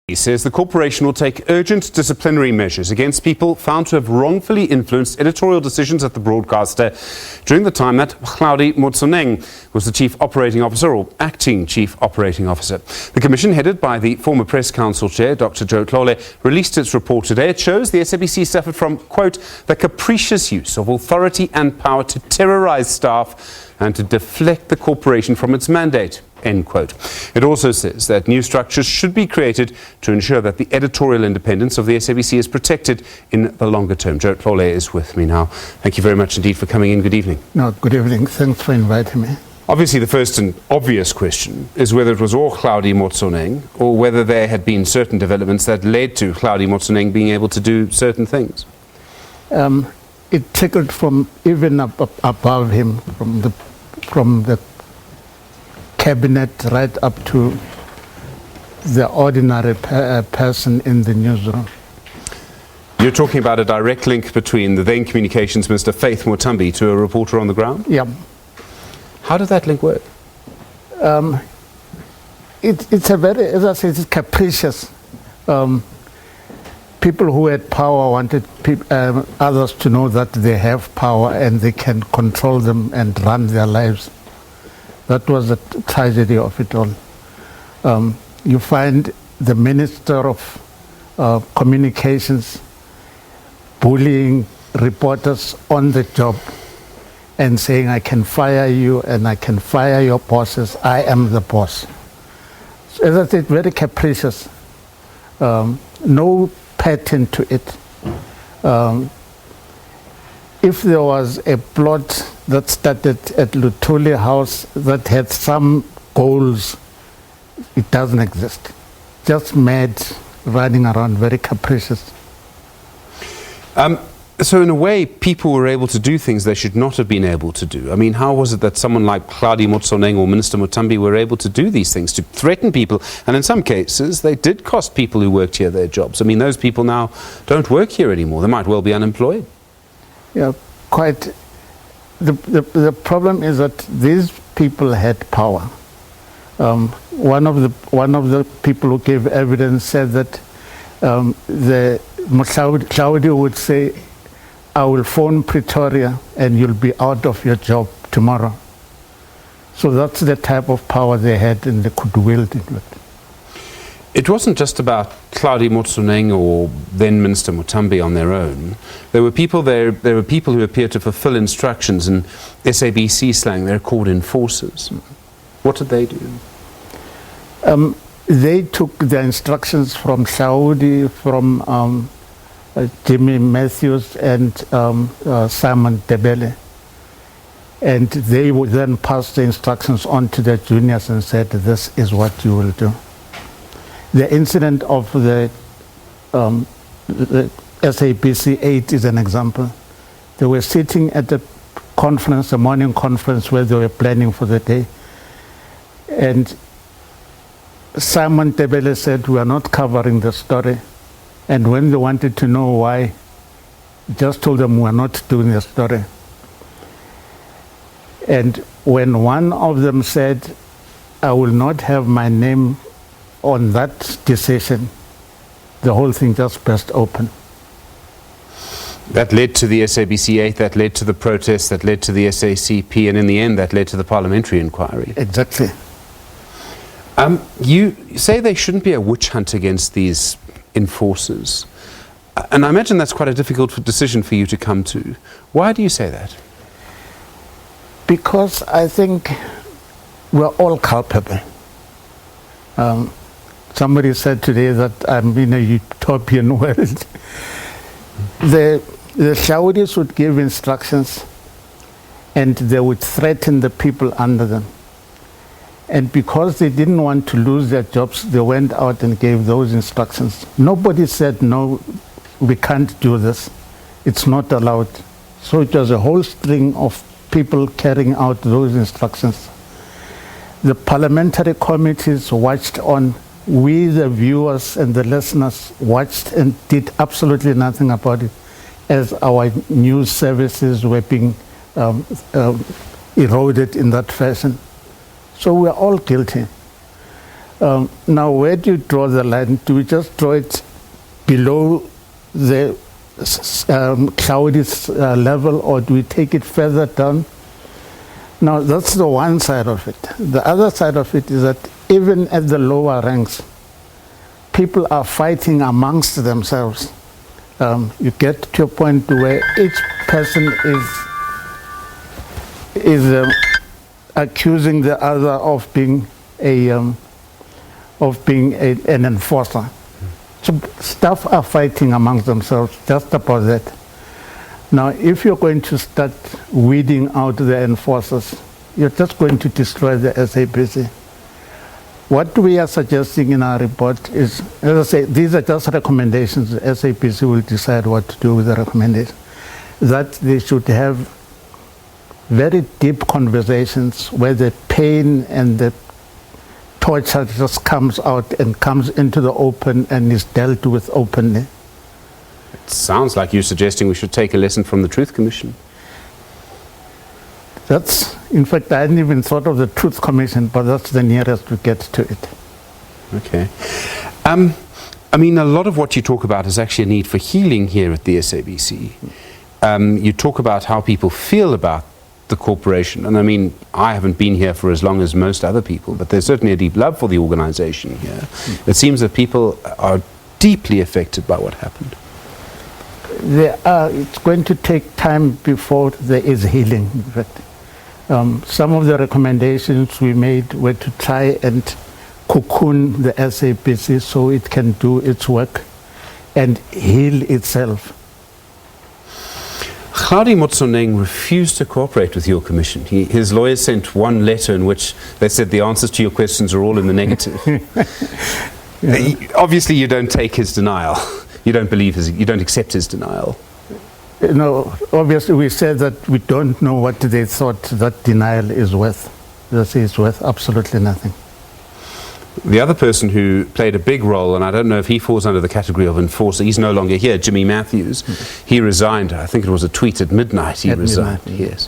He says the corporation will take urgent disciplinary measures against people found to have wrongfully influenced editorial decisions at the broadcaster during the time that Hlaudi Motsoneng was the Chief Operating Officer or Acting Chief Operating Officer. The commission, headed by the former Press Council Chair, Dr. Joe Thloloe, released its report today. It shows the SABC suffered from, quote, the capricious use of authority and power to terrorise staff and to deflect the corporation from its mandate. End quote. It also says that new structures should be created to ensure that the editorial independence of the SABC is protected in the longer term. Joe Thloloe is with me now. Thank you very much indeed for coming in. Good evening. No, good evening. Thanks for inviting me. Obviously, the first and obvious question is whether it was all Hlaudi Motsoneng or whether there had been certain developments that led to Hlaudi Motsoneng being able to do certain things. It trickled from even above him, from the cabinet right up to the ordinary person in the newsroom. You're talking about a direct link between the then Communications Minister Faith Mothambi to a reporter on the ground? Yeah. How did that link work? It's a very, as I said, it's capricious. People who had power wanted others to know that they have power and they can control them and run their lives. That was the tragedy of it all. You find the Minister of Communications bullying reporters on the job and saying, I can fire you and I can fire your bosses. I am the boss. So, as I said, very capricious. No pattern to it. If there was a plot that started at Hlaudi House that had some goals, it doesn't exist. Just mad, running around, very capricious. So in a way, people were able to do things they should not have been able to do. I mean, how was it that someone like Hlaudi Motsoneng or Minister Mothambi were able to do these things, to threaten people? And in some cases, they did cost people who worked here their jobs. I mean, those people now don't work here anymore. They might well be unemployed. Yeah, quite. The problem is that these people had power. One of the people who gave evidence said that the Hlaudi would say, I will phone Pretoria and you'll be out of your job tomorrow. So that's the type of power they had and they could wield it with. It wasn't just about Hlaudi Motsoneng or then Minister Mothambi on their own. There were people who appeared to fulfill instructions. In SABC slang, they're called enforcers. What did they do? They took the instructions from Hlaudi, from Jimmy Matthews and Simon Debele. And they would then pass the instructions on to their juniors and said, this is what you will do. The incident of the SABC 8 is an example. They were sitting at the conference, the morning conference where they were planning for the day. And Simon Debele said, we are not covering the story. And when they wanted to know why, just told them we're not doing the story. And when one of them said, I will not have my name on that decision, the whole thing just burst open. That led to the SABC 8, that led to the protests, that led to the SACP, and in the end that led to the parliamentary inquiry. Exactly. You say there shouldn't be a witch hunt against these enforcers. And I imagine that's quite a difficult decision for you to come to. Why do you say that? Because I think we're all culpable. Somebody said today that I'm in a utopian world. The Hlaudis would give instructions and they would threaten the people under them. And because they didn't want to lose their jobs, they went out and gave those instructions. Nobody said, no, we can't do this. It's not allowed. So it was a whole string of people carrying out those instructions. The parliamentary committees watched on. We, the viewers and the listeners, watched and did absolutely nothing about it as our news services were being eroded in that fashion. So we're all guilty. Now, where do you draw the line? Do we just draw it below the Hlaudi's level, or do we take it further down? Now, that's the one side of it. The other side of it is that even at the lower ranks, people are fighting amongst themselves. You get to a point where each person is accusing the other of being an enforcer. So staff are fighting amongst themselves just about that. Now, if you're going to start weeding out the enforcers, you're just going to destroy the SABC. What we are suggesting in our report is, as I say, these are just recommendations. The SABC will decide what to do with the recommendations. That they should have very deep conversations where the pain and the torture just comes out and comes into the open and is dealt with openly. It sounds like you're suggesting we should take a lesson from the Truth Commission. That's, in fact, I hadn't even thought of the Truth Commission, but that's the nearest we get to it. Okay. I mean, a lot of what you talk about is actually a need for healing here at the SABC. You talk about how people feel about the corporation, and I mean, I haven't been here for as long as most other people, but there's certainly a deep love for the organization here. It seems that people are deeply affected by what happened. It's going to take time before there is healing, in fact. Some of the recommendations we made were to try and cocoon the SABC so it can do its work and heal itself. Hlaudi Motsoneng refused to cooperate with your commission. His lawyers sent one letter in which they said the answers to your questions are all in the negative. Obviously, you don't take his denial. You don't accept his denial. No, obviously we said that we don't know what they thought that denial is worth. They say it's worth absolutely nothing. The other person who played a big role, and I don't know if he falls under the category of enforcer, he's no longer here, Jimmy Matthews. He resigned, I think it was a tweet at midnight he resigned. Yes.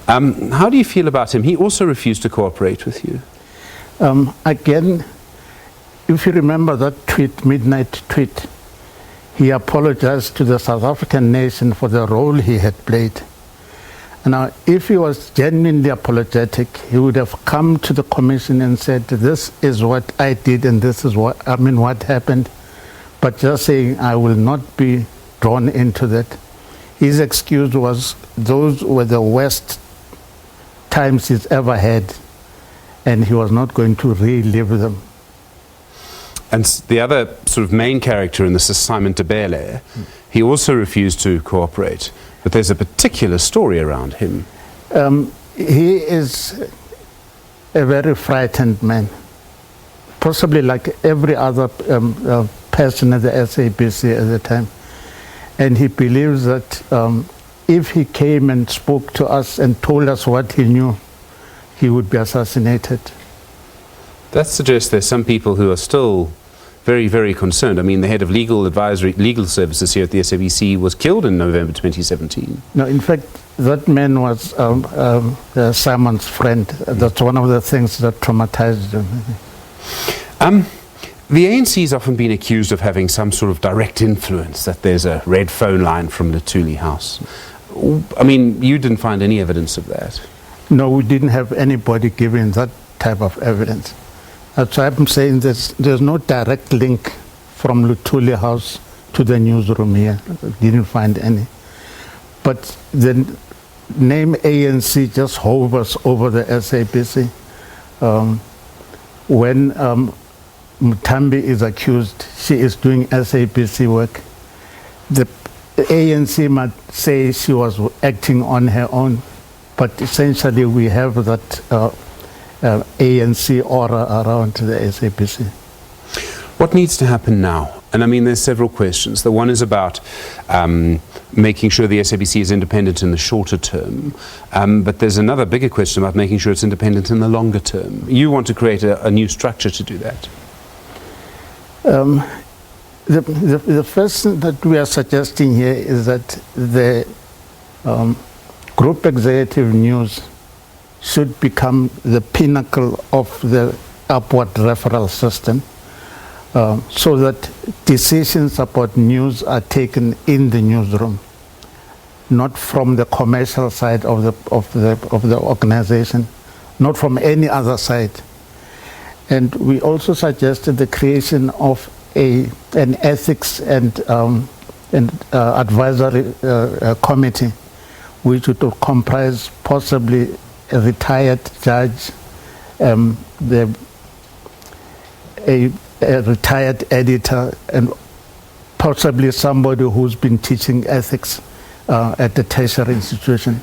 How do you feel about him? He also refused to cooperate with you. Again, if you remember that tweet, midnight tweet, he apologized to the South African nation for the role he had played. Now, if he was genuinely apologetic, he would have come to the commission and said, this is what I did and this is what happened. But just saying, I will not be drawn into that. His excuse was, those were the worst times he's ever had, and he was not going to relive them. And the other sort of main character in this is Simon Tebele. He also refused to cooperate, but there's a particular story around him. He is a very frightened man, possibly like every other person at the SABC at the time. And he believes that if he came and spoke to us and told us what he knew, he would be assassinated. That suggests there's some people who are still very, very concerned. I mean, the head of legal services here at the SABC was killed in November 2017. No, in fact, that man was Simon's friend. That's one of the things that traumatized him. The ANC has often been accused of having some sort of direct influence, that there's a red phone line from Hlaudi House. I mean, you didn't find any evidence of that? No, we didn't have anybody giving that type of evidence. That's why I'm saying there's no direct link from Hlaudi House to the newsroom here. Didn't find any. But the name ANC just hovers over the SABC. When Mutambi is accused, she is doing SABC work. The ANC might say she was acting on her own, but essentially we have that ANC aura around the SABC. What needs to happen now? And I mean, there's several questions. The one is about making sure the SABC is independent in the shorter term, but there's another bigger question about making sure it's independent in the longer term. You want to create a new structure to do that. The first thing that we are suggesting here is that the group executive news should become the pinnacle of the upward referral system, so that decisions about news are taken in the newsroom, not from the commercial side of the organization, not from any other side. And we also suggested the creation of an ethics and advisory committee, which would comprise possibly a retired judge, a retired editor, and possibly somebody who's been teaching ethics at the tertiary institution.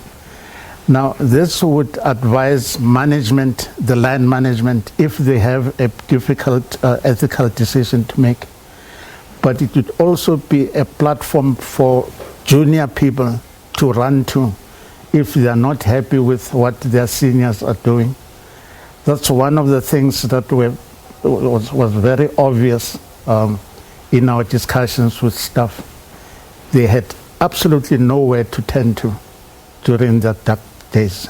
Now, this would advise management, the line management, if they have a difficult ethical decision to make. But it would also be a platform for junior people to run to if they are not happy with what their seniors are doing. That's one of the things that was very obvious in our discussions with staff. They had absolutely nowhere to turn to during that dark days.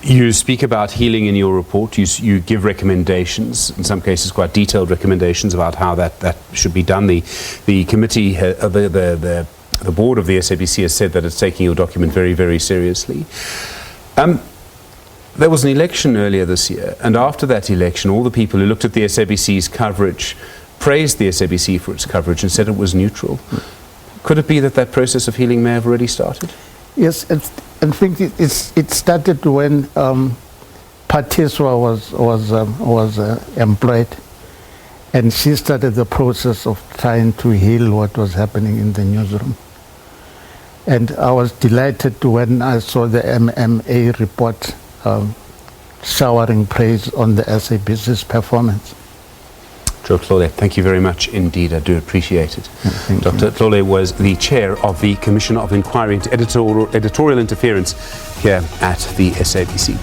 You speak about healing in your report. You give recommendations, in some cases quite detailed recommendations about how that should be done. The committee, the board of the SABC has said that it's taking your document very, very seriously. There was an election earlier this year, and after that election, all the people who looked at the SABC's coverage praised the SABC for its coverage and said it was neutral. Could it be that that process of healing may have already started? Yes, I think it started when Patiswa was employed, and she started the process of trying to heal what was happening in the newsroom. And I was delighted when I saw the MMA report showering praise on the SABC's performance. Joe Thloloe, thank you very much indeed. I do appreciate it. Dr. Thloloe was the chair of the Commission of Inquiry into Editorial Interference here at the SABC.